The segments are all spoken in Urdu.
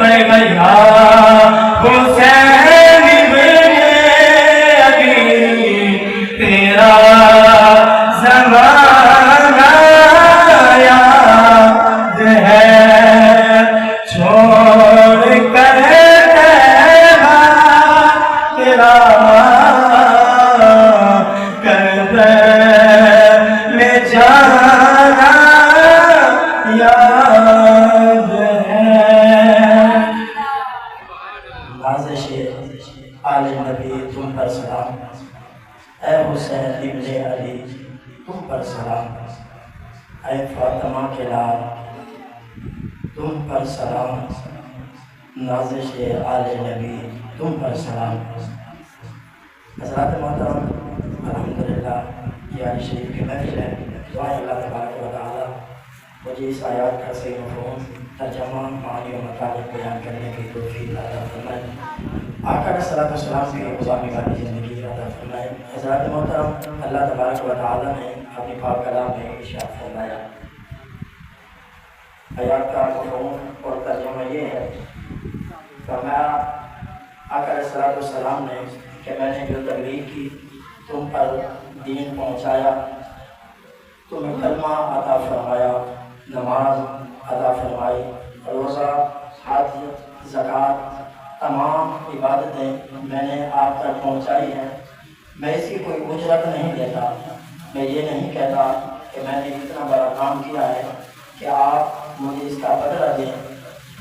میں گیا حسین ابن علی تیرا زمانہ یاد ہے چھوڑ کر تیرا آل نبی تم پر سلام، اے حسین ابن علی تم پر سلام، اے فاطمہ کے لال تم پر سلام، نازش آل نبی تم پر سلام۔ حضرات محترم، الحمدللہ یہ علی شریف کی محفل ہے۔ دعائیں اللہ تبارک و تعالی مجھے اس آیات کا صحیح مفہوم، ترجمہ، معانی و مطالب بیان کرنے کی توفیق عطا فرمائے۔ آقا علیہ الصلوۃ والسلام کی غلامی والی زندگی عطا فرمائے۔ حضرات محترم، اللہ تبارک و تعالی نے اپنی پاک کلام میں ارشاد فرمایا۔ آیات کا مفہوم اور ترجمہ یہ ہے، فرمایا آقا علیہ الصلوۃ والسلام نے کہ میں نے جو تبلیغ کی، تم پر دین پہنچایا، تمہیں کلمہ عطا فرمایا، نماز عطا فرمائی، روزہ، حج، زکوٰۃ، تمام عبادتیں میں نے آپ تک پہنچائی ہیں۔ میں اس کی کوئی اجرت نہیں دیتا، میں یہ نہیں کہتا کہ میں نے اتنا بڑا کام کیا ہے کہ آپ مجھے اس کا بدلہ دیں۔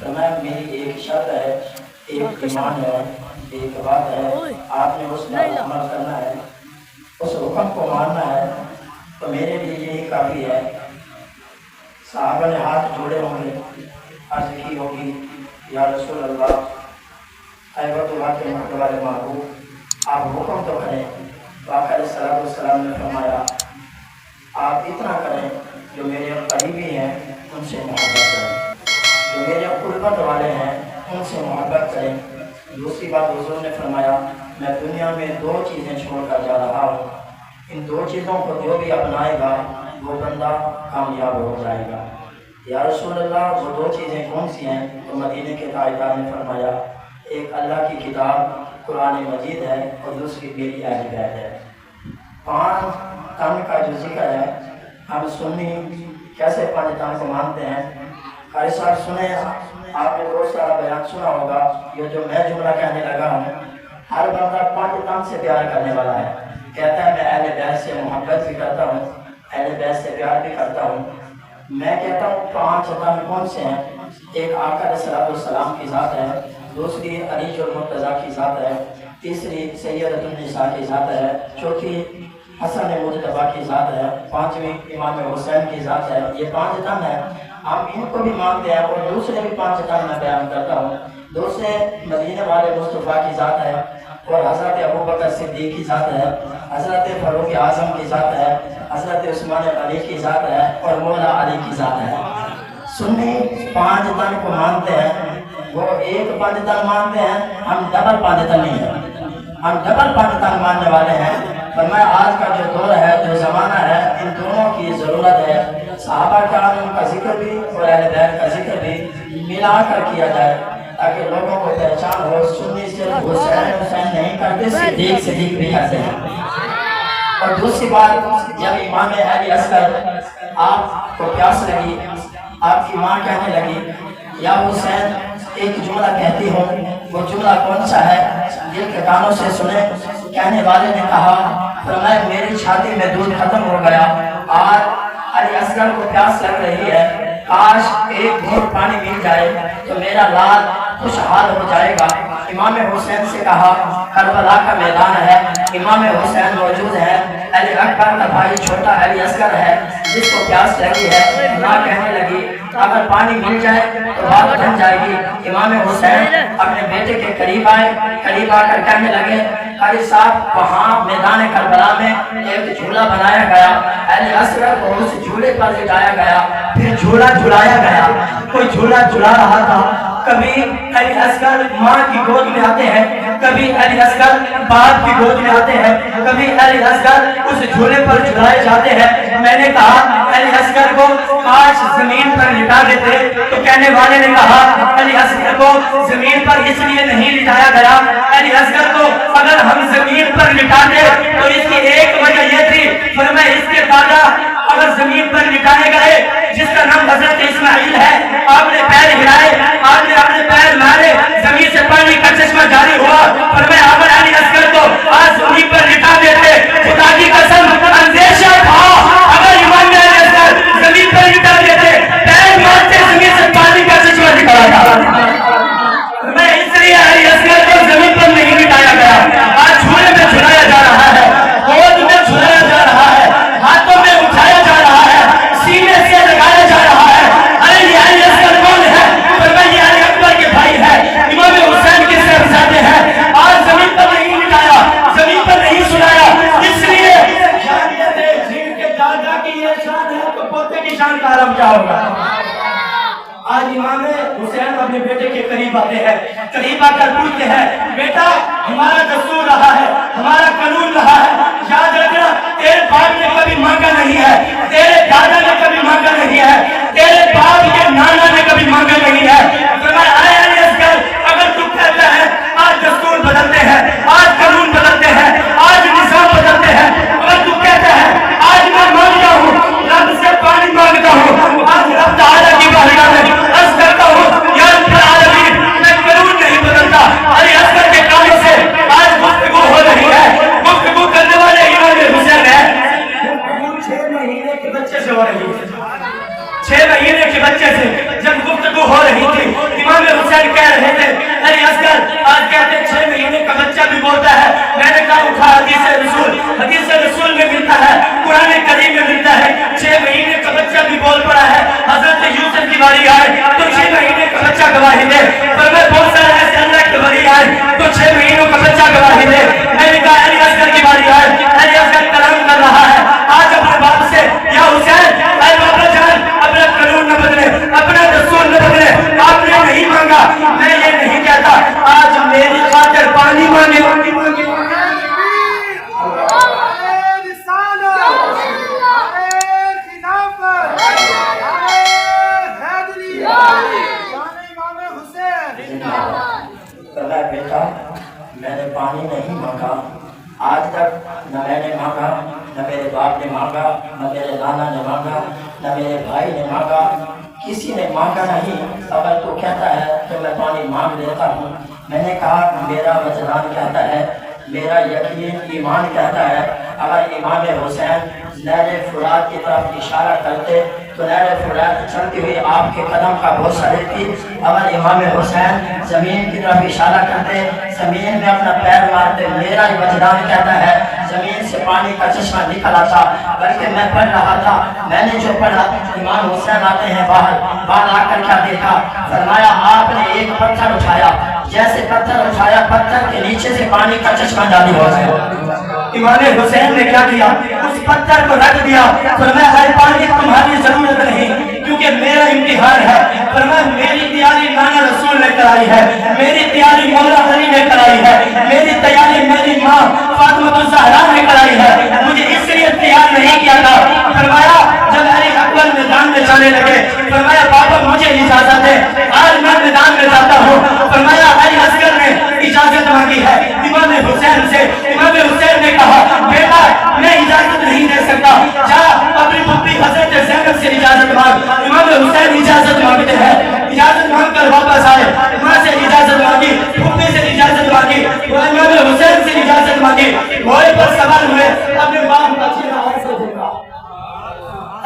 تو میری ایک شرط ہے، ایک ایمان ہے، ایک بات ہے، آپ نے اس پر عمل کرنا ہے، اس حکم کو ماننا ہے، تو میرے لیے یہی کافی ہے۔ صحابہ نے ہاتھ جوڑے ہوں گے، عرض کی ہوگی، یا رسول اللہ، اے وقت اللہ کے محبوب والے محبوب، آپ حکم تو کریں۔ آقا علیہ الصلوۃ والسلام نے فرمایا، آپ اتنا کریں جو میرے قریبی ہیں ان سے محبت کریں، جو میرے قربت والے ہیں ان سے محبت کریں۔ دوسری بات حضور نے فرمایا، میں دنیا میں دو چیزیں چھوڑ کر جا رہا ہوں، ان دو چیزوں کو جو بھی اپنائے گا وہ بندہ کامیاب ہو جائے گا۔ یا رسول اللہ، وہ دو چیزیں کون سی ہیں؟ تو مدینے کے تاجدار نے فرمایا، ایک اللہ کی کتاب قرآن مجید ہے اور دوسری میری اہل بیت ہے۔ 5 تن کا جو ذکر ہے، ہم سنی کیسے 5 تن کو مانتے ہیں؟ قاری صاحب سنیں، آپ نے بہت سارا بیان سنا ہوگا، یہ جو میں جملہ کہنے لگا ہوں، ہر بندہ 5 تن سے پیار کرنے والا ہے، کہتا ہے میں اہل بیت سے محبت بھی کرتا ہوں، اہل بیت سے پیار بھی کرتا ہوں۔ میں کہتا ہوں 5 تن کون سے ہیں؟ ایک آقا علیہ الصلوۃ والسلام کی ذات ہے، دوسری علی المرتضیٰ کی ذات ہے، تیسری سیدۃ النساء کی ذات ہے، چوتھی حسن مجتبیٰ کی ذات ہے، 5ویں امام حسین کی ذات ہے۔ یہ 5 تن ہیں، ہم ان کو بھی مانتے ہیں، اور دوسرے بھی 5 تن میں بیان کرتا ہوں۔ دوسرے مدینے والے مصطفیٰ کی ذات ہے، اور حضرت ابوبکر صدیق کی ذات ہے، حضرت فاروق اعظم کی ذات ہے، حضرت عثمان علی کی ذات ہے، اور مولا علی کی ذات ہے۔ سنی 5 تن کو مانتے ہیں، وہ ایک 5 تن مانتے ہیں، ہم ڈبل 5 تن نہیں ہیں، ہم ڈبل 5 تن ماننے والے ہیں۔ فرمایا آج کا جو دور ہے، جو زمانہ ہے، ان دونوں کی ضرورت ہے۔ صحابہ کرام کا ذکر بھی اور اہل بیت کا ذکر بھی ملا کر کیا جائے، تاکہ لوگوں کو پہچان ہو۔ سنی صرف حسین حسین نہیں کرتے، صدیق بھی کرتے ہیں۔ اور دوسری بات، جب امام علی اصغر آپ کو پیاس لگی، آپ کی ماں کہنے لگی یا حسین ایک جملہ کہتی ہوں، وہ جملہ کون سا ہے؟ دل کے کانوں سے سنے۔ کہنے والے نے کہا، فرمایا میری چھاتی میں دودھ ختم ہو گیا، آج علی اصغر کو پیاس لگ رہی ہے، کاش ایک گھونٹ پانی مل جائے تو میرا لال خوشحال ہو جائے گا۔ امام حسین سے کہا، کربلا کا میدان ہے، امام حسین موجود ہے، علی اکبر کا بھائی چھوٹا علی اصغر ہے، جس کو پیاس لگی ہے۔ ماں کہنے لگی اگر پانی مل جائے تو بات بن جائے گی۔ امام حسین اپنے بیٹے کے قریب آئے، قریب آ کر کہنے لگے، قاری صاحب وہاں میدان کربلا میں ایک جھولا بنایا گیا، علی اصغر کو اس جھولے پر لٹایا گیا، پھر جھولا جھلایا گیا۔ کوئی جھولا جھلا رہا تھا، کبھی علی اصغر ماں کی گود میں آتے ہیں، کبھی علی اصغر باپ کی گود میں آتے ہیں، کبھی علی اصغر اس جھولے پر جھلائے جاتے ہیں۔ میں نے کہا علی اصغر کو کاش زمین پر لٹا دیتے، تو کہنے والے نے کہا علی اصغر کو زمین پر اس لیے نہیں لٹایا گیا، علی اصغر کو اگر ہم زمین پر لٹاتے تو اس کی ایک وجہ یہ تھی، فرمایا اس کے دادا اگر زمین پر لٹائے گئے جس کا نام حضرت اسماعیل ہے، آپ نے پیر ہلائے، آپ نے اپنے پیر مارے، زمین سے پانی کا چشمہ جاری ہوا، فرمایا اگر علی اصغر کو آج زمین پر لٹا دیتے، خدا کی قسم اندیشہ تھا اگر امام علی اصغر زمین پر لٹا دیتے پیر مارتے زمین سے پانی کا چشمہ نکلا تھا۔ میں اس لیے علی اصغر کو زمین پر نہیں لٹایا گیا، آج جھولے میں جھلایا جا رہا ہے، گود میں جھلایا جا رہا ہے، ہاتھوں میں اٹھایا جا رہا ہے، سینے سے لگایا جا رہا ہے۔ ارے یہ علی اصغر کون ہے؟ فرمایا یہ علی اکبر کے بھائی ہے، امام حسین کے صاحبزادے ہیں، آج زمین پر نہیں لٹایا، زمین پر نہیں سلایا، اس لیے جن کے دادا کی یہ شان ہے تو پوتے کی شان کا عالم کیا ہوگا؟ آج امام حسین اپنے بیٹے کے قریب آتے ہیں، قریب آ کر پوچھتے ہیں بیٹا ہمارا دستور رہا ہے، ہمارا قانون رہا ہے، یاد رکھنا تیرے باپ نے کبھی مانگا نہیں ہے، تیرے دادا نے کبھی مانگا نہیں ہے، تیرے باپ کے نانا نے کبھی مانگا نہیں ہے۔ فرمایا اے علی اصغر اگر تو کہتا ہے آج دستور بدلتے ہیں، آج قانون بدلتے ہیں، آج نظام بدلتے ہیں، اگر تو کہتا ہے آج میں مانگتا ہوں رب سے پانی مانگتا ہوں، آج رب تعالیٰ کی بارگاہ میں عرض کرتا ہوں یا رب العالمین میں قانون نہیں بدلتا، علی اصغر کے کام سے آج گفتگو ہو رہی ہے، گفتگو کرنے والے امام حسین ہیں۔ گفتگو 6 مہینے کے بچے سے ہو رہی ہے، 6 مہینے کے بچے سے جب گفتگو ہو رہی تھی امام حسین کہہ رہے تھے علی اصغر آج کہتے 6 مہینے کا بچہ بھی بولتا ہے۔ میں نے کہا اٹھا حدیث رسول میں ملتا ہے، قرآن کریم میں ملتا ہے، 6 مہینے کا بچہ بھی بول پڑا ہے۔ حضرت یوسف کی باری آئے تو 6 مہینے کا بچہ گواہی دے، پر میں بہت سارے ایسے اللہ کی باری آئے تو 6 مہینوں کا بچہ گواہی دے۔ میں نے کہا علی اصغر کی باری آئے، علی اصغر کلام کر رہا ہے، آج اپنے باپ سے یا حسین اے بابا جان اپنا قانون نہ بدلے، اپنا دستور نہ بدلے، آپ نے نہیں مانگا، میں یہ نہیں کہتا آج میری خاطر پانی مانگے۔ بیٹا میں نے پانی نہیں مانگا، آج تک نہ میں نے مانگا، نہ میرے باپ نے مانگا، نہ میرے نانا نے مانگا، نہ میرے بھائی نے مانگا، کسی نے مانگا نہیں۔ اگر تو کہتا ہے تو میں پانی مانگ لیتا ہوں۔ میں نے کہا میرا وجدان کہتا ہے، میرا یقین ایمان کہتا ہے اگر امام حسین نہر فرات کی طرف اشارہ کرتے تو نہر فرات چلتی ہوئی آپ کے قدم کا بوسہ لیتی، اگر امام حسین زمین کی طرف اشارہ کرتے زمین میں اپنا پیر مارتے، میرا وجدان کہتا ہے زمین سے پانی کا چشمہ نکل آتا۔ بلکہ میں پڑھ رہا تھا، میں نے جو پڑھا امام حسین آتے ہیں باہر آ کر کیا دیکھا، فرمایا آپ نے ایک پتھر اٹھایا، جیسے پتھر اٹھایا پتھر کے نیچے سے پانی کا چشمہ جاری ہو گیا۔ امام حسین نے کیا کیا، اس پتھر کو رکھ دیا، فرمایا ہر پانی تمہاری ضرورت نہیں کیونکہ میرا امتحان ہے، فرمایا میری تیاری نانا رسول نے کرائی ہے، میری تیاری مولا علی نے کرائی ہے، میری تیاری میری ماں فاطمہ الزہرا نے کرائی ہے، مجھے اس لیے تیار نہیں کیا تھا۔ فرمایا جب علی اکبر میدان میں جانے لگے، فرمایا بابا مجھے اجازت ہے آج میں میدان میں جاتا ہوں۔ فرمایا علی اصغر نے اجازت مانگی ہے امام حسین سے، امام حسین نے کہا بیٹا میں اجازت نہیں دے سکتا، جا اپنی پھپھی حضرت زینب سے اجازت مانگ۔ امام حسین اجازت مانگتے ہیں، اجازت مانگ کر واپس آئے، ماں سے اجازت مانگی، پھپھی سے اجازت مانگی، امام حسین سے اجازت مانگی، گھوڑے پر سوار ہوئے، اپنے باپ کا چہرہ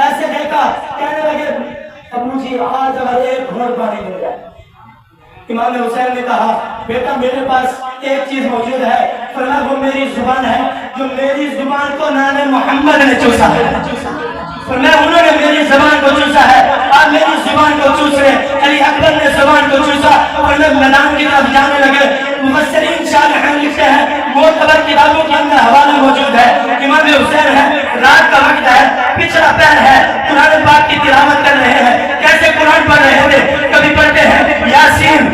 ایسے دیکھا، کہنے لگے ابو جی آج اگر ایک گھوڑ پانی مل جائے۔ امام حسین نے کہا بیٹا میرے پاس ایک چیز موجود ہے، فرمایا وہ میری زبان ہے، جو میری زبان کو نانے محمد نے چوسا ہے، فرمایا انہوں نے میری زبان کو چوسا ہے، آپ میری زبان کو چوس رہے۔ علی اکبر نے زبان کو چوسا، فرمایا میدان کی طرف جانے لگے۔ مفسرین شارحین لکھتے ہیں، معتبر کتابوں کے اندر حوالہ موجود ہے، امام حسین ہے، رات کا وقت ہے، پچھلا پیر ہے، قرآن پاک کی تلاوت کر رہے ہیں، کیسے قرآن پڑھ رہے تھے، کبھی پڑھتے ہیں یاسین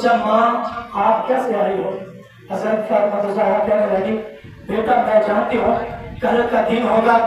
پوچھا ماں آپ کیسے آئی ہو؟ حضرت فاطمہ زہرا کہنے لگی بیٹا میں جانتی ہوں کل کا دن ہوگا،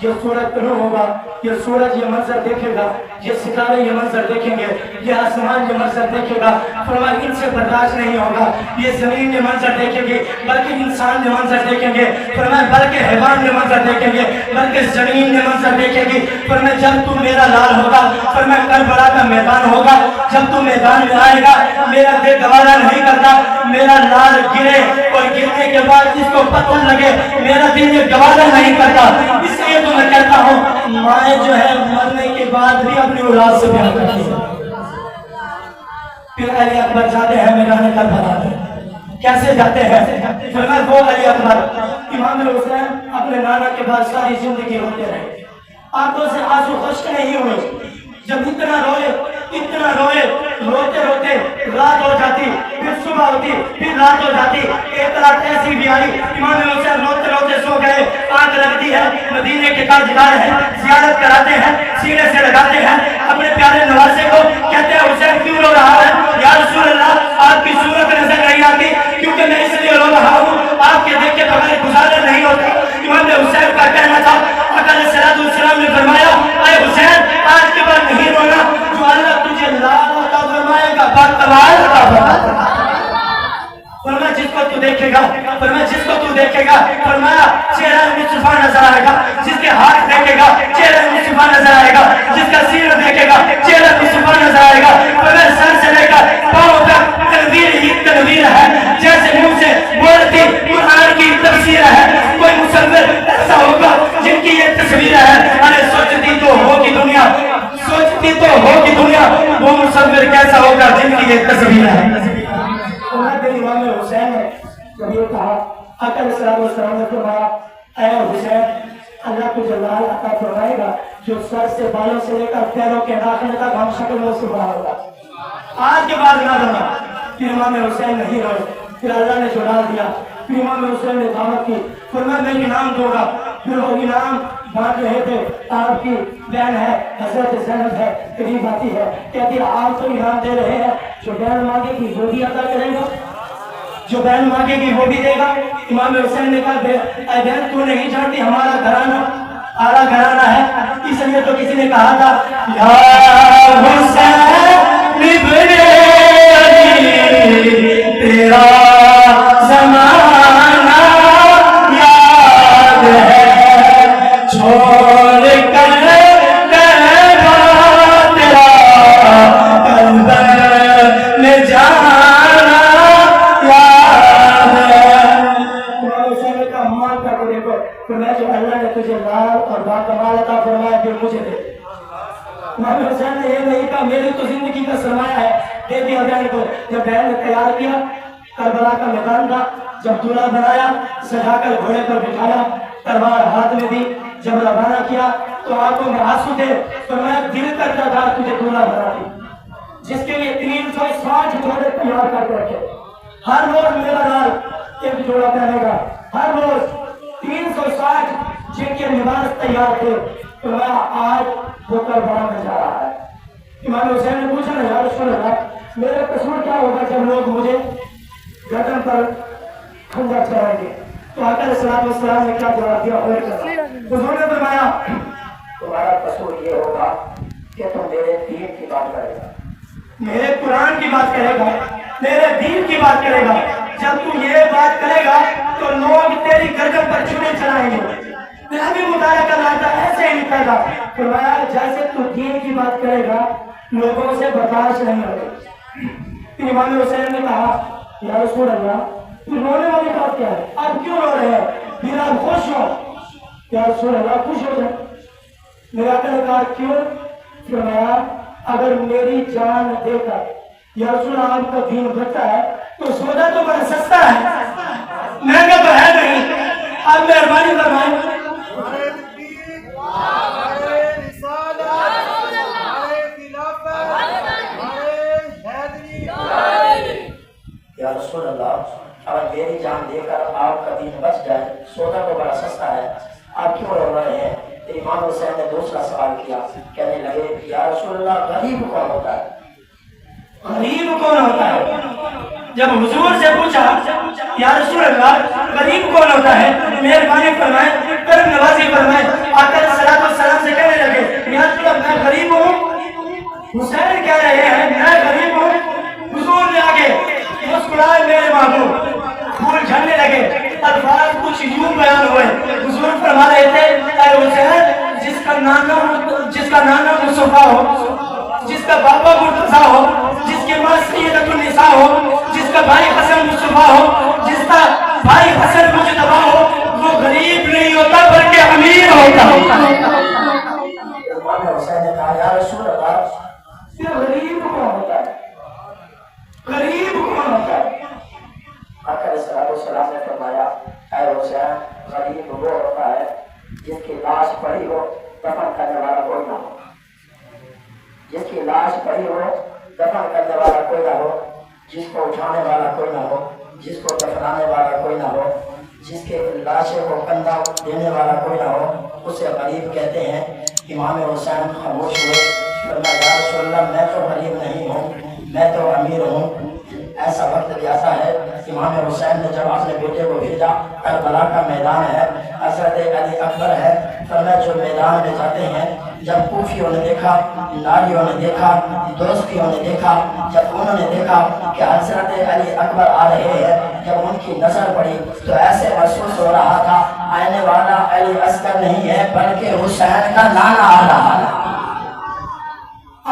یہ سورج طلوع ہوگا، یہ سورج یہ منظر دیکھے گا، یہ ستارے یہ منظر دیکھیں گے، یہ آسمان یہ منظر دیکھے گا، فرمایا ان سے برداشت نہیں ہوگا، یہ زمین یہ منظر دیکھیں گے، بلکہ انسان یہ منظر دیکھیں گے، فرمایا بلکہ حیوان یہ منظر دیکھیں گے، بلکہ زمین یہ منظر دیکھے گی۔ فرمایا جب تو میرا لال ہوگا، فرمایا کربلا کا میدان ہوگا، جب تو میدان میں آئے گا میرا دل گوارا نہیں کرتا، میرا لال گرے اور گرنے کے بعد جس کو پتھر لگے میرا دل یہ گوارا نہیں کرتا، اس لیے تو میں کہتا ہوں مائیں جو ہے مرنے کے بعد بھی اپنی اولاد سے پیار کرتی ہے۔ پھر علی اکبر جاتے ہیں میدان کربلا میں، کیسے جاتے ہیں؟ فرمایا وہ علی اکبر امام حسین اپنے نانا کے بعد ساری زندگی روتے رہے، آنکھوں سے آنسو خشک نہیں ہوئے، جب اتنا روئے روتے روتے رات ہو جاتی، پھر صبح ہوتی، پھر رات ہو جاتی، ایک رات ایسی بھی آئی امام حسین روتے روتے سو گئے، آنکھ لگتی ہے، مدینے کے تاجدار ہیں، زیارت کراتے ہیں، سینے سے لگاتے ہیں اپنے پیارے نواسے کو، کہتے ہیں حسین کیوں رو رہا ہے؟ یا رسول اللہ آپ کی صورت نظر نہیں آتی، کیونکہ میں اس لیے رو رہا ہوں آپ کے دیکھ کے بغیر گزارا نہیں ہوتا۔ امام حسین کا کہنا تھا آقا علیہ السلام نے فرمایا اے حسین آج کے بعد نہیں رونا، جو اللہ تجھے لال عطا فرمائے گا باقبال عطا فرمائے گا۔ فرمایا جس کو تو دیکھے گا، فرمایا جس کو تو دیکھے گا، فرمایا چہرہ مصطفیٰ نظر آئے گا، جس کے ہاتھ دیکھے گا چہرہ مصطفیٰ نظر آئے گا، جس کا سینہ دیکھے گا چہرہ مصطفیٰ نظر آئے گا۔ فرمایا سر سے لے کر پاؤں تک تنویر ہی تنویر ہے، جیسے منہ سے بولتی قرآن کی تفسیر ہے۔ کوئی مصور ایسا ہوگا جن کی یہ تصویر ہے، ارے سوچتی تو ہوگی دنیا، سوچتی تو ہوگی دنیا، وہ مصور کیسا ہوگا جن کی یہ تصویر ہے۔ امام حسین نے جب یہ کہا آقا علیہ السلام نے فرمایا اے حسین اللہ کو جلال عطا فرمائے گا جو سر سے بالوں سے لے کر پیروں کے ناخن تک ہم شکل میں سے بڑا ہوگا۔ آج کے بعد نہ رہا، پھر امام حسین نہیں روئے، پھر اللہ نے چھڑا دیا، پھر امام حسین نے دعوت کی، فرمایا میں انعام دوں گا، پھر وہ انعام بانٹ رہے تھے، آپ کی بہن ہے حضرت زینب ہے قریب آتی ہے، کہتی ہے آپ تو انعام دے رہے ہیں، جو بہن مانگے گی وہ بھی عطا کرے گا، جو بہن مانگے گی وہ بھی دے گا۔ امام حسین نے کہا اے بہن تو نہیں جانتی ہمارا گھرانہ اعلیٰ گھرانہ ہے، اس لیے تو کسی نے کہا تھا یا حسین ابن علی تیرا زمانہ یاد ہے چھوڑ کر کربلا تیرا کربلا میں جانا اللہ نے تجھے لال اور باکمال عطا فرمایا پھر مجھے دے۔ امام حسین نے یہ نہیں کہا میری تو زندگی کا سرمایہ ہے دے دیا بہن کو۔ جب بہن نے تیار کیا، کربلا کا میدان تھا، جب دولہا بنایا، سجا کر گھوڑے پر بٹھایا، تلوار ہاتھ میں دی، جب روانہ کیا تو آنکھوں میں آنسو تھے، فرمایا دل کرتا تھا تجھے دولہا بنا دی، جس کے لیے 360 جوڑے تیار کر کے رکھے، ہر روز میرا لال ایک جوڑا پہنے گا، ہر روز 360 جن کے لباس تیار تھے، فرمایا آج وہ کربلا میں جا رہا ہے۔ امام حسین نے پوچھا یا رسول اللہ میرا قصور کیا ہوگا جب لوگ مجھے گردن پر کھنجر چڑھائیں گے؟ تو آقا علیہ السلام نے کیا جواب دیا؟ حضور نے فرمایا تمہارا قصور یہ ہوگا کہ تم میرے دین کی بات کرے گا، میرے قرآن کی بات کرے گا، میرے دین کی بات کرے گا۔ جب تم یہ بات کرے گا تو لوگ تیری گردن پر چھری چلائیں گے۔ میں بھی مطالعہ کر رہا تھا، ایسے ہی نکلا تھا، فرمایا جیسے تو دین کی بات کرے گا لوگوں سے برداشت نہیں ہوگی۔ امام حسین نے کہا یا رسول اللہ تو رونے والی بات کیا ہے؟ آپ کیوں رو رہے ہیں؟ پھر آپ خوش ہو؟ یا رسول اللہ خوش ہو جائے۔ میرے آقا نے کہا کیوں؟ فرمایا اگر میری جان دے کر یا رسول اللہ آپ کا دین بچتا ہے تو سودا تو بڑا سستا ہے، مہنگا تو ہے نہیں، آپ مہربانی فرمائیں۔ یا رسول اللہ اگر میری جان دے کر آپ کا دین بچ جائے سودا تو بڑا سستا ہے، آپ کیوں رو رہے ہیں؟ تو امام حسین نے دوسرا سوال کیا، کہنے لگے یا رسول اللہ غریب کون ہوتا ہے؟ غریب کون ہوتا ہے؟ جب حضور سے پوچھا یا رسول اللہ غریب کون ہوتا ہے، مہربانی فرمائے، کرم نوازی فرمائے، آقا علیہ الصلوۃ والسلام سے کہنے لگے یا رسول اللہ میں غریب ہوں۔ حسین کہہ رہے ہیں میں غریب ہوں۔ حضور نے آگے مسکرائے میرے محبوب، پھول جھڑنے لگے، الفاظ کچھ یوں بیان ہوئے۔ حضور فرما رہے تھے اے حسین جس کا نانا مصطفیٰ ہو، جس کا بابا مرتضیٰ ہو، جس کی ماں سیدۃ النساء ہو، جس کا بھائی حسن مصطفیٰ ہو، جس کا بھائی حسن مجتبیٰ ہو، وہ غریب نہیں ہوتا بلکہ امیر ہوتا ہے۔ امام حسین نے کہا یا رسول اللہ پھر غریب کون ہوتا ہے، غریب کون ہوتا ہے؟ آقا علیہ الصلوۃ والسلام نے فرمایا اے حسین غریب وہ ہوتا ہے جس کی لاش پڑی ہو دفن کرنے والا کوئی نہ ہو، جس کی لاش پڑی ہو دفن کرنے والا کوئی نہ ہو، جس کو اٹھانے والا کوئی نہ ہو، جس کو دفنانے والا کوئی نہ ہو، جس کے لاشے کو کندھا دینے والا کوئی نہ ہو، اسے غریب کہتے ہیں۔ امام حسین خاموش ہوئے، فرمایا یا رسول اللہ میں تو غریب نہیں ہوں، میں تو امیر ہوں۔ ایسا وقت بھی ایسا ہے امام حسین نے جب اپنے بیٹے کو بھیجا، کربلا کا میدان ہے، حضرت علی اکبر ہے، فرمایا جو میدان میں جاتے ہیں، جب کوفیوں نے دیکھا، ناریوں نے دیکھا، دوستیوں نے دیکھا، جب انہوں نے دیکھا کہ حضرت علی اکبر آ رہے ہیں، جب ان کی نظر پڑی تو ایسے محسوس ہو رہا تھا آنے والا علی اصغر نہیں ہے بلکہ حسین کا نانا آ رہا ہے۔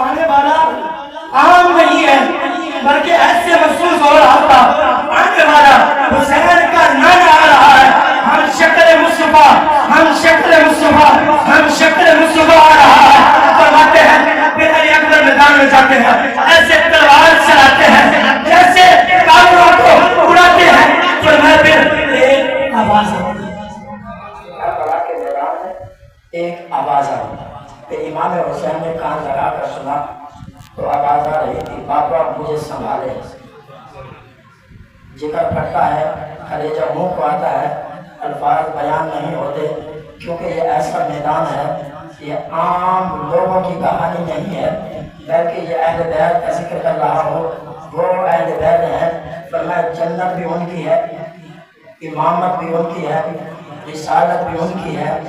آنے والا عام نہیں ہے بلکہ ایسے محسوس ہو رہا تھا آنے والا حسین کا نانا آ رہا ہے۔ ہم شکل مصطفیٰ، ہم شکل مصطفیٰ، ہم شکل مصطفیٰ آ رہا ہے۔ فرماتے ہیں پھر علی اکبر میدان میں جاتے ہیں، ایسے تلوار چلاتے ہیں جیسے کافروں کو اڑاتے ہیں۔ فرمایا پھر ایک آواز آتی ہے، کربلا کے میدان میں ایک آواز آئی، پھر امام حسین نے کان لگا کر سنا تو آواز آ رہی تھی پاپا مجھے سنبھالے۔ جگر پھٹتا ہے، کلیجہ منہ کو آتا ہے، الفاظ بیان نہیں ہوتے کیونکہ یہ ایسا میدان ہے، یہ عام لوگوں کی کہانی نہیں ہے بلکہ یہ اہل بیت کا ذکر کر رہا ہوں۔ وہ اہل بیت ہیں، فرمایا جنت بھی ان کی ہے، امامت بھی ان کی ہے، رسالت بھی ان کی ہے،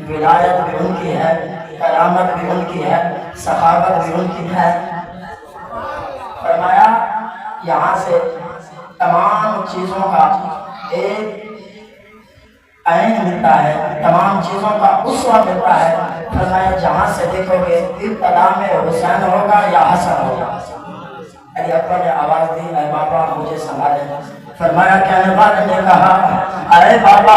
ولایت بھی ان کی ہے، کرامت بھی ان کی ہے، صحابت بھی ان کی ہے۔ فرمایا یہاں سے تمام چیزوں کا ایک عین ملتا ہے، تمام چیزوں کا اسوہ ملتا ہے۔ فرمایا جہاں سے دیکھو گے ابتدا میں حسین ہوگا یا حسن ہوگا۔ علی اکبر نے آواز دی اے بابا مجھے سنبھالے۔ فرمایا کہنے والے نے کہا اے بابا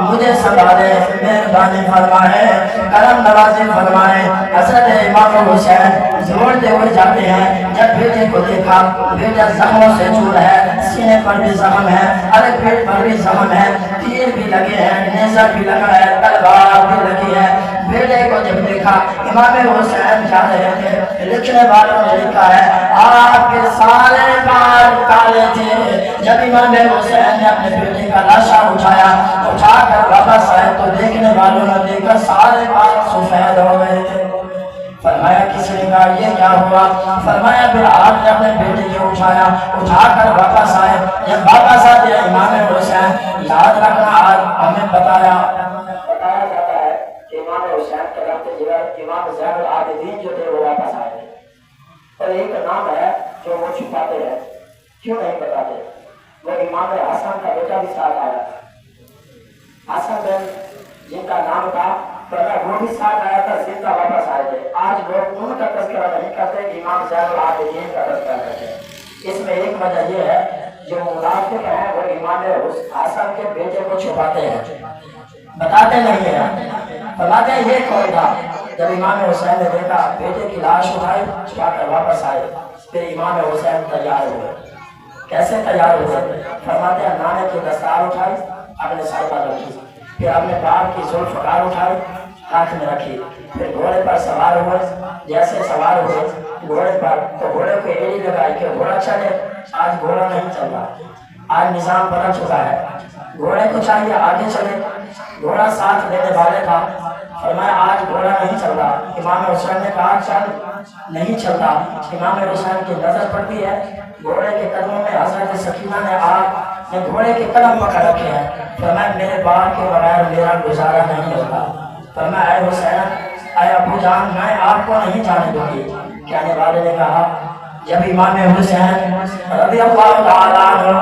مجھے سنبھالے، مہربانی فرمائے، کرم نوازی فرمائے۔ حضرت امام حسین دوڑتے ہوئے جاتے ہیں، جب بیٹے کو دیکھا بیٹا زخموں سے چور ہے، سینے پر بھی زخم ہے، ارے پیٹ پر بھی زخم ہے، تیر بھی لگے ہیں، نیزہ بھی لگا ہے، تلوار بھی لگی ہے۔ بیٹے کو جب دیکھا امام حسین جا رہے تھے، لکھنے والوں نے لکھا ہے آپ کے سارے بال کالے تھے۔ جب امام حسین نے اپنے بیٹے کا لاشا اٹھا کر واپس آئے تو دیکھنے والوں نے دیکھا سارے بال سفید ہو گئے تھے۔ فرمایا کسی نے کہا یہ کیا ہوا؟ فرمایا پھر آپ نے اپنے بیٹے کو اٹھا کر واپس آئے۔ جب واپس آتے امام حسین یاد رکھنا آج ہمیں بتایا جاتا ہے کہ امام حسین کے رفت جگر امام زین العابدین جو تھے وہ واپس آئے تھے، اور ایک نام ہے جو وہ چھپاتے ہیں، کیوں نہیں بتاتے؟ وہ امام حسن کا بیٹا بھی ساتھ آیا تھا، حسن بن جن کا نام تھا، وہ بھی ساتھ آیا تھا، زندہ واپس آئے تھے۔ آج لوگ ان کا تذکرہ نہیں کرتے، امام زین العابدین کا تذکرہ کرتے ہیں۔ اس میں ایک وجہ یہ ہے جو منافق ہیں وہ امام حسن کے بیٹے کو چھپاتے ہیں، بتاتے نہیں ہیں، بتاتے ہیں یہ کون تھا۔ جب امام حسین نے دیکھا بیٹے کی لاش اٹھائی چھپا کر واپس آئے، پھر امام حسین تیار ہوئے۔ کیسے تیار ہوئے؟ فرماتے ہیں نانے کی دستار اٹھائی اپنے سر پر رکھی، پھر اپنے باپ کی ذوالفقار اٹھائی ہاتھ میں رکھی، پھر گھوڑے پر سوار ہوئے۔ جیسے سوار ہوئے گھوڑے پر تو گھوڑے کو ایڑی لگائی کہ گھوڑا چلے۔ آج گھوڑا نہیں چل رہا، آج نظام بدل چکا ہے، گھوڑے کو چاہیے آگے چلے۔ گھوڑا ساتھ دینے والے تھا، فرمایا آج گھوڑا نہیں چل رہا. امام حسین نے کہا چل. نہیں چلتا. امام حسین کی نظر پڑتی ہے گھوڑے کے قدموں میں. حضرت سکینہ نے آپ نے گھوڑے کے قدم پکڑ رکھے ہیں. فرمایا میرے باپ کے بغیر میرا گزارا نہیں ہوتا. فرمایا اے حسین اے ابو جان میں آپ کو نہیں جانے دوں گی. کہنے والے نے کہا جب امام حسین رضی اللہ تعالیٰ عنہ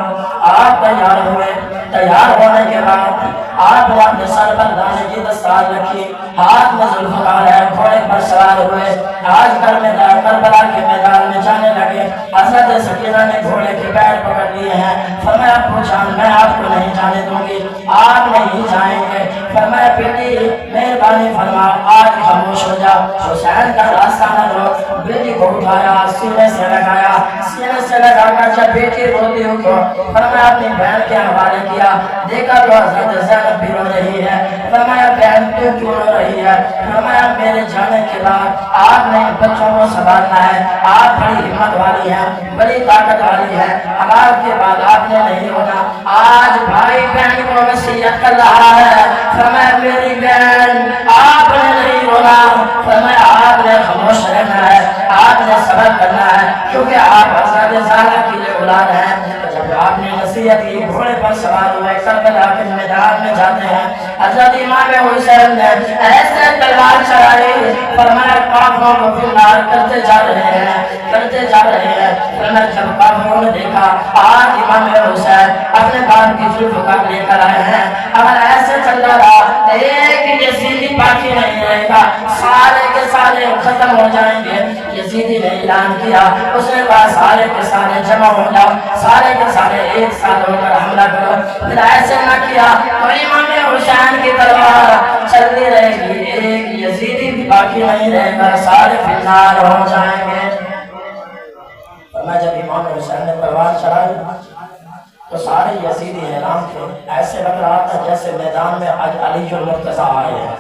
آپ تیار ہوئے, تیار ہونے کے بعد آپ نے اپنے سر پر دانے کی دستار رکھی, ہاتھ میں ذوالفقار ہے, گھوڑے پر سوار ہوئے آج کربلا کے میدان میں جانے لگے. حضرت سکینہ نے گھوڑے کے پیر پکڑ لیے ہیں. فرمایا ابو جان میں آپ کو نہیں جانے دوں گی, آپ نہیں جائیں گے. فرمایا بیٹی مہربانی فرما آج خاموش ہو جا. حسین کا راستہ نہ روک. بیٹی کو اٹھایا, سینے سے لگایا, سینے سے لگا کر جب بیٹی روتی ہو تو فرمایا اپنی بہن کے حوالے کیا. دیکھا تو حضرت زینب بھی رو رہی ہے. فرمایا بہن تو کیوں رو رہی ہے؟ فرمایا میرے جانے کے بعد آپ نے بچوں کو سنبھالنا ہے, آپ بڑی ہمت والی ہیں, بڑی طاقت والی ہیں, اب آپ کے بعد آپ نے نہیں ہونا. آج بھائی بہن کو وصیت کر رہا ہے. فرمایا میری بہن آپ نے نہیں رونا. فرمایا آپ نے خاموش رہنا ہے, آپ نے صبر کرنا ہے, کیونکہ آپ حضرت زہرا کی اولاد ہیں. جب آپ نے نصیحت کی گھوڑے پر سوار ہوئے کربلا کے میدان میں جاتے ہیں. حضرت امام حسین نے ایسے تلوار چلائی. فرمایا کافروں کو فنار کرتے جا رہے ہیں, کرتے جا رہے ہیں. فرمایا جب کافروں نے دیکھا آج امام حسین اپنے باپ کی زلف کر لے کر آئے ہیں, اگر ایسے چل رہا ایک یزیدی باقی نہیں رہے گا, سارے کے سارے ختم ہو جائیں گے. یزیدی نے اعلان کیا, اس نے کہا سارے کے سارے جمع ہو جاؤ, سارے کے سارے ایک ساتھ ہو کر حملہ کرو. پھر ایسے نہ کیا تو امام حسین کی تلوار چلتی رہے گی, ایک یزیدی بھی باقی نہیں رہے گا, سارے فنار ہو جائیں گے. فرمایا جب امام حسین نے تلوار چلائی تو سارے یزیدی حیران تھے. ایسے لگ رہا تھا جیسے میدان میں آج علی المرتضیٰ آئے ہیں,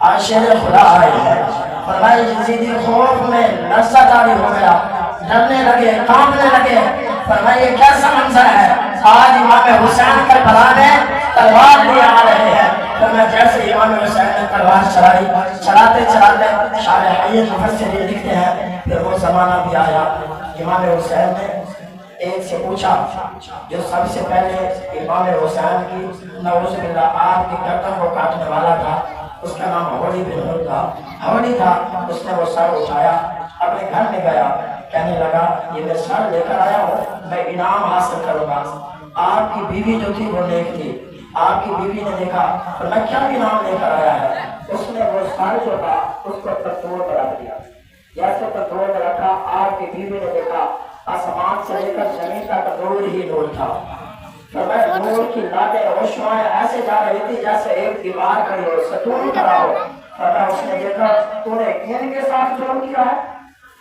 آج شیر خدا آئے ہیں. فرمایا یزیدی خوف میں لرزہ طاری ہو گیا, ڈرنے لگے, کانپنے لگے. فرمایا یہ کیسا منظر ہے, آج امام حسین کربلا میں تلوار لیے آ رہے ہیں. فرمایا جیسے امام حسین نے تلوار چلائی, چلاتے چلاتے شارح حیات مفسر یہ لکھتے ہیں پھر وہ زمانہ بھی آیا. امام حسین نے ایک سے پوچھا جو سب سے پہلے امام حسین کی نعوذ باللہ آپ کی گردن کو کاٹنے والا تھا, اس کا نام حولی بن نور تھا. حولی تھا, اس نے وہ سر اٹھایا, اپنے گھر میں گیا, کہنے لگا یہ میں سر لے کر آیا ہوں, میں انعام حاصل کروں گا. آپ کی بیوی جو تھی وہ نیک تھی. آپ کی بیوی نے دیکھا اور میں کیا انعام لے کر آیا ہے. اس نے وہ سر جو تھا اس کو تندور پر رکھ دیا. جیسے تندور میں رکھا, آپ کی بیوی نے دیکھا آسمان سے لے کر زمین تک نور ہی نور تھا. فرمایا نور کی لاتیں روشنائیں ایسے جا رہی تھی جیسے ایک دیوار کھڑی ہو, ستون کھڑا ہو. فرمایا اس نے دیکھا تو نے کن کے ساتھ جرم کیا ہے؟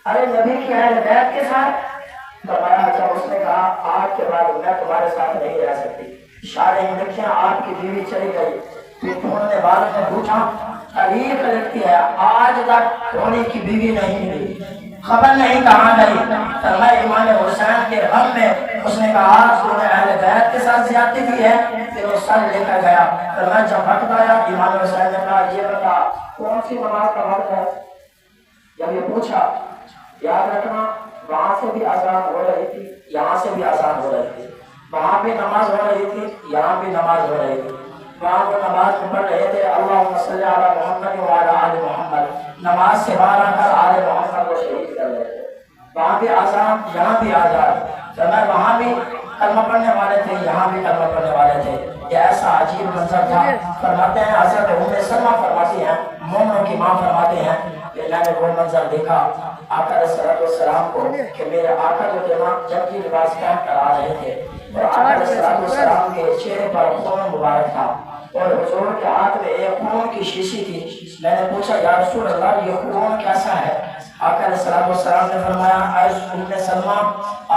ارے نبی کی اہل بیت کے ساتھ. فرمایا جب اس نے کہا آج کے بعد میں تمہارے ساتھ نہیں رہ سکتی. شارح لکھیں آپ کی بیوی چلی گئی. پھر ڈھونڈنے والوں نے پوچھا, تاریخ لکھتی ہے آج تک دھونی کی بیوی نہیں ملی, خبر نہیں کہاں گئی. فرمایا امام حسین کے غم میں اس نے کہا تو نے اہل بیت کے ساتھ زیادتی کی ہے. پھر وہ سر لے کر گیا. فرمایا جب وقت آیا امام حسین نے کہا یہ بتا کون سی نماز کا وقت ہے. جب یہ پوچھا, یاد رکھنا وہاں سے بھی اذان ہو رہی تھی, یہاں سے بھی اذان ہو رہی تھی, وہاں بھی نماز ہو رہی تھی, یہاں بھی نماز ہو رہی تھی. وہاں وہ نماز میں پڑھ رہے تھے اللہم صلی علی محمد وعلی آل محمد, نماز سے باہر آ کر آل محمد کو شہید کر رہے تھے. وہاں بھی آزان, یہاں بھی آزان. فرمایا وہاں بھی کلمہ پڑھنے والے تھے, یہاں بھی کلمہ پڑھنے والے تھے. یہ ایسا عجیب منظر تھا. فرماتے ہیں حضرت ام سلمہ فرماتی ہیں, مومنوں کی ماں فرماتے ہیں کہ میں نے وہ منظر دیکھا آقا علیہ السلام کو کہ میرے آقا جو تھے جب کی لباس پہن کر آ رہے تھے اور آقا علیہ السلام کے چہرے پر خون مبارک تھا اور حضور کے ہاتھ میں ایک خون کی شیشی تھی. میں نے پوچھا یا رسول اللہ یہ خون کیسا ہے؟ آقا علیہ السلام نے فرمایا اے ام سلمہ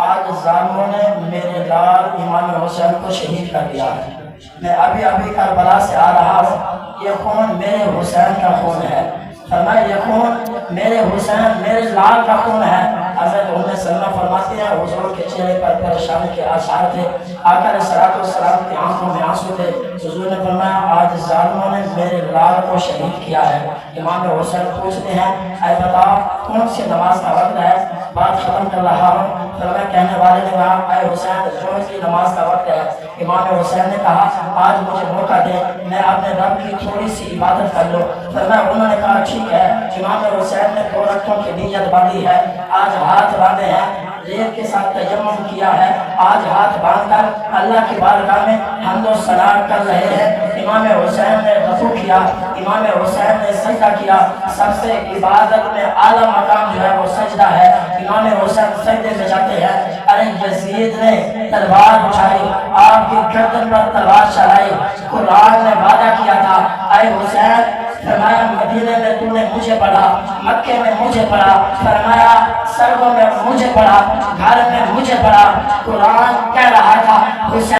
آج ظالموں نے میرے لال امام حسین کو شہید کر دیا ہے. میں ابھی کربلا سے آ رہا ہوں, یہ خون میرے حسین کا خون ہے. فرمایا یہ خون میرے حسین میرے لال کا خون ہے۔ حضرت ام سلمہ فرماتی ہیں حضور کے چہرے پر پریشانی کے آثار تھے، آقا علیہ الصلوۃ والسلام کی آنکھوں میں آنسو تھے۔ حضور نے فرمایا آج ظالموں نے میرے لال کو شہید کیا ہے۔ امام حسین پوچھتے ہیں اے بتاؤ کون سی نماز کا وقت ہے؟ بات ختم کر رہا ہوں۔ فرمایا کہنے والے نے کہا اے حسین ظہر کی نماز کا وقت ہے۔ امام حسین نے کہا آج مجھے موقع دے میں اپنے رب کی تھوڑی سی عبادت کر لوں۔ فرمایا انہوں نے کہا ٹھیک ہے۔ امام حسین نے 2 رکعتوں کی نیت باندھی ہے، آج ہاتھ باندھے ہیں، ریت کے ساتھ تیمم کیا ہے، آج ہاتھ باندھ کر اللہ کی بارگاہ میں حمد و ثنا کر رہے ہیں۔ امام حسین نے رکوع کیا، امام حسین نے سجدہ کیا۔ سب سے عبادت میں اعلیٰ مقام جو ہے وہ سجدہ ہے۔ امام حسین سجدے میں جاتے ہیں، ارے یزید نے تلوار اٹھائی، آپ کی گردن پر تلوار چلائی۔ قرآن نے وعدہ کیا تھا اے حسین، فرمایا مدینے میں تو نے مجھے پڑھا، مکے میں مجھے پڑھا، فرمایا سرگوں میں مجھے پڑھا، گھر میں مجھے پڑھا۔ قرآن کہہ رہا تھا حسین